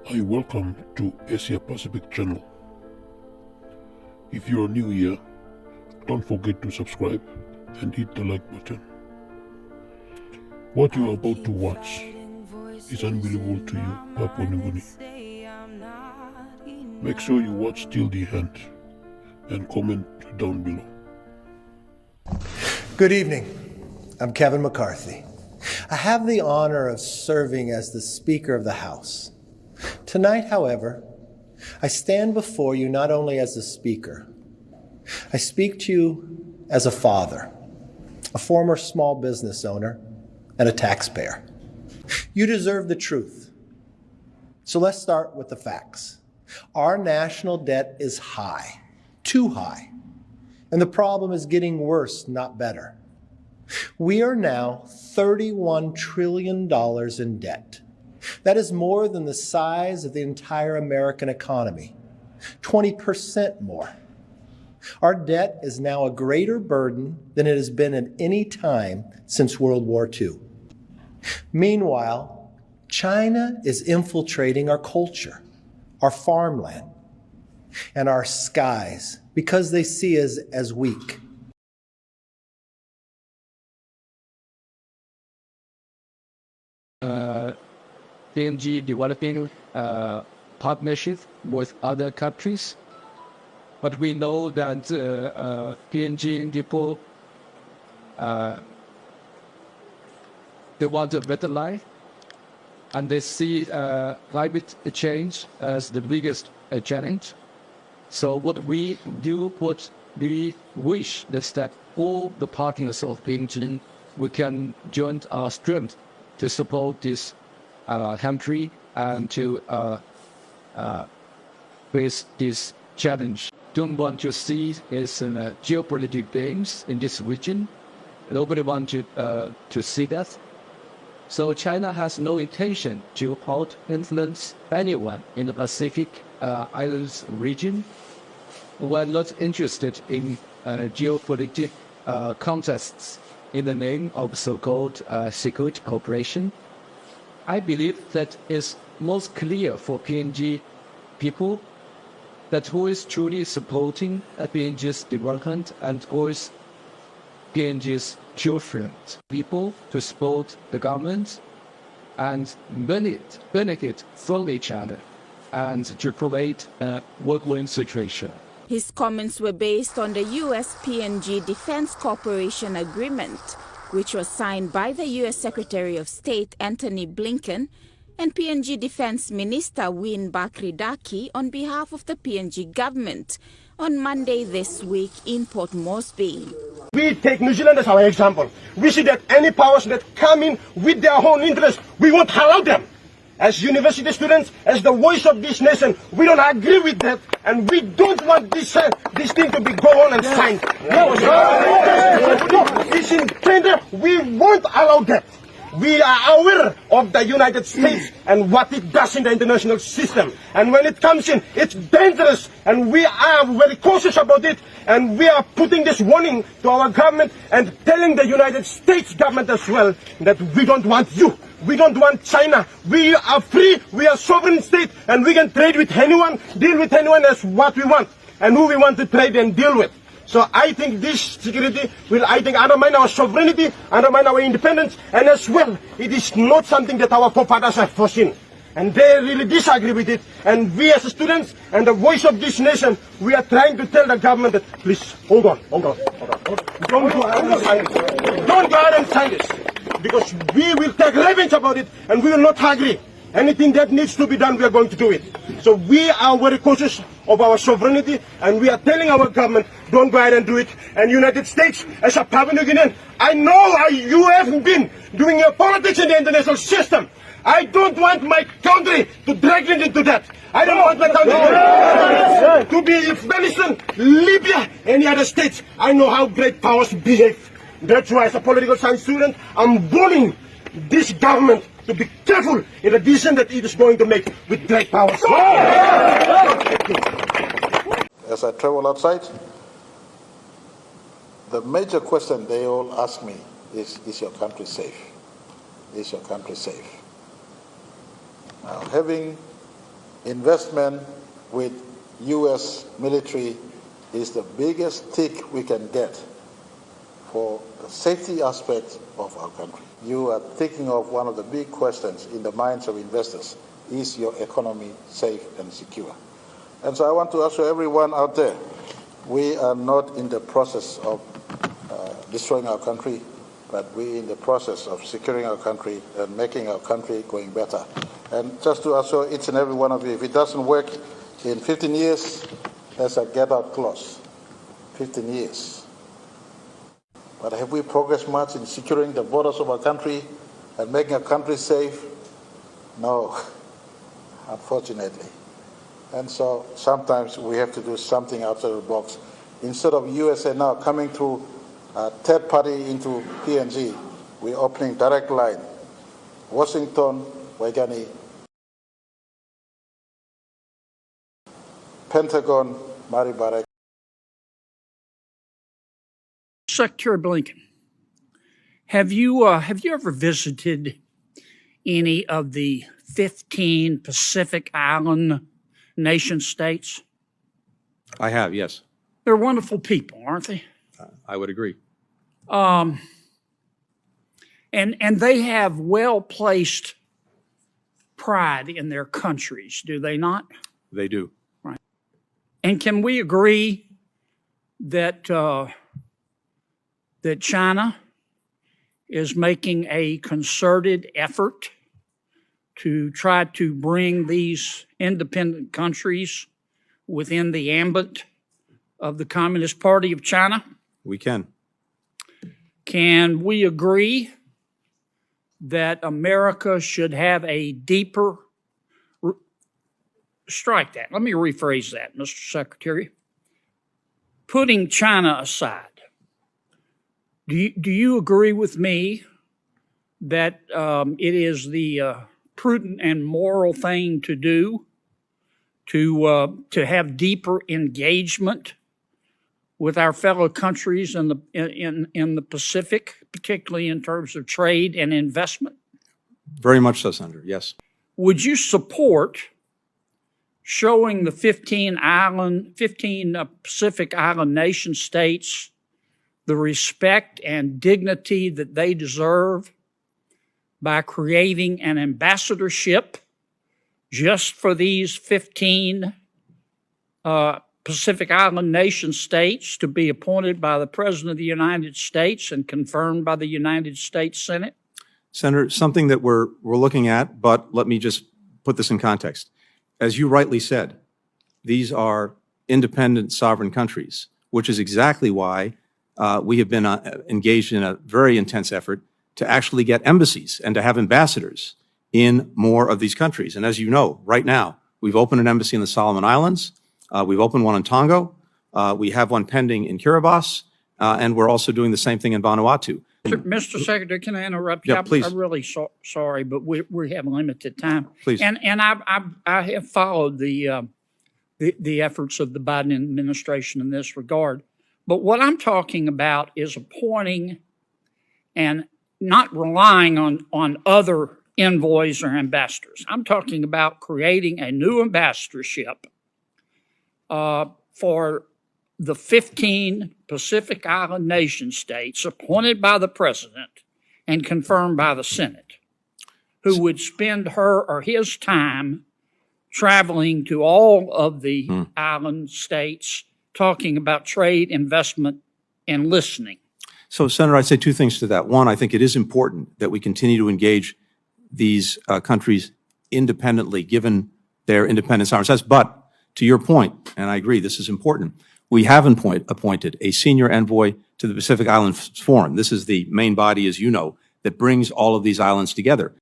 Hi, welcome to Asia Pacific channel. If you are new here, don't forget to subscribe and hit the like button. What you are about to watch is unbelievable to you, Papua New Guinea. Make sure you watch till the end and comment down below. Good evening. I'm Kevin McCarthy. I have the honor of serving as the Speaker of the House. Tonight, however, I stand before you not only as a speaker. I speak to you as a father, a former small business owner, and a taxpayer. You deserve the truth. So let's start with the facts. Our national debt is high, too high, and the problem is getting worse, not better. We are now $31 trillion in debt. That is more than the size of the entire American economy, 20% more. Our debt is now a greater burden than it has been at any time since World War II. Meanwhile, China is infiltrating our culture, our farmland, and our skies because they see us as weak. PNG developing partnership with other countries. But we know that PNG people, they want a better life, and they see climate change as the biggest challenge. So what we do, what we wish is that all the partners of PNG, we can join our strength to support this country and to face this challenge. Don't want to see is geopolitical games in this region. Nobody wants to see that. So China has no intention to influence anyone in the Pacific Islands region. We're not interested in geopolitical contests in the name of so-called security cooperation. I believe that it's most clear for PNG people that who is truly supporting PNG's development and who is PNG's true friend. People to support the government and benefit from each other and to provide a win-win situation. His comments were based on the US-PNG Defense Cooperation Agreement, which was signed by the U.S. Secretary of State Antony Blinken and PNG Defense Minister Win Bakri on behalf of the PNG government on Monday this week in Port Moresby. We take New Zealand as our example. We see that any powers that come in with their own interest, we won't allow them. As university students, as the voice of this nation, we don't agree with that, and we don't want this thing to be go on and signed. No, it's in tender. We won't allow that. We are aware of the United States and what it does in the international system. And when it comes in, it's dangerous, and we are very cautious about it. And we are putting this warning to our government and telling the United States government as well that we don't want you. We don't want China. We are free, we are sovereign state, and we can trade with anyone, deal with anyone as what we want, and who we want to trade and deal with. So I think this security will, undermine our sovereignty, undermine our independence, and as well, it is not something that our forefathers have foreseen. And they really disagree with it. And we as students and the voice of this nation, we are trying to tell the government that, please, hold on. Don't go ahead and sign this. Don't go ahead and sign this. Because we will take revenge about it, and we will not agree. Anything that needs to be done, we are going to do it. So we are very cautious of our sovereignty, and we are telling our government, don't go ahead and do it. And United States, as a Papua New Guinean, I know you have been doing your politics in the international system. I don't want my country to drag into that. I don't want my country to be Afghanistan, Libya, any other states. I know how great powers behave. That's why, as a political science student, I'm warning this government to be careful in the decision that it is going to make with great powers. As I travel outside, the major question they all ask me is your country safe? Is your country safe? Now, having investment with U.S. military is the biggest tick we can get for the safety aspect of our country. You are thinking of one of the big questions in the minds of investors. Is your economy safe and secure? And so I want to assure everyone out there, we are not in the process of destroying our country, but we're in the process of securing our country and making our country going better. And just to assure each and every one of you, if it doesn't work in 15 years, there's a get-out clause. 15 years. But have we progressed much in securing the borders of our country and making our country safe? No, unfortunately. And so sometimes we have to do something outside the box. Instead of USA now coming through a third party into PNG, we're opening direct line. Washington, Waigani, Pentagon, Maribara. Secretary Blinken, have you ever visited any of the 15 Pacific Island nation states? I have, yes. They're wonderful people, aren't they? I would agree. And they have well-placed pride in their countries, do they not? They do. Right. And can we agree that that China is making a concerted effort to try to bring these independent countries within the ambit of the Communist Party of China? We can. Can we agree that America should have a deeper, strike that, let me rephrase that, Mr. Secretary. Putting China aside, do you agree with me that it is the prudent and moral thing to do to have deeper engagement with our fellow countries in the Pacific, particularly in terms of trade and investment? Very much so, Senator, yes. Would you support showing the 15 Pacific Island nation states the respect and dignity that they deserve by creating an ambassadorship just for these 15 Pacific Island nation states to be appointed by the President of the United States and confirmed by the United States Senate? Senator, something that we're looking at, but let me just put this in context. As you rightly said, these are independent sovereign countries, which is exactly why we have been engaged in a very intense effort to actually get embassies and to have ambassadors in more of these countries. And as you know, right now, we've opened an embassy in the Solomon Islands. We've opened one in Tonga. We have one pending in Kiribati, and we're also doing the same thing in Vanuatu. Mr. Secretary, can I interrupt you? Yeah, please. I'm really sorry, but we have limited time. Please. And I have followed the efforts of the Biden administration in this regard. But what I'm talking about is appointing and not relying on other envoys or ambassadors. I'm talking about creating a new ambassadorship for the 15 Pacific Island nation states appointed by the President and confirmed by the Senate, who would spend her or his time traveling to all of the island states, talking about trade, investment, and listening. So, Senator, I'd say two things to that. One, I think it is important that we continue to engage these countries independently, given their independent sovereign status. But to your point, and I agree, this is important, we have appointed a senior envoy to the Pacific Islands Forum. This is the main body, as you know, that brings all of these islands together.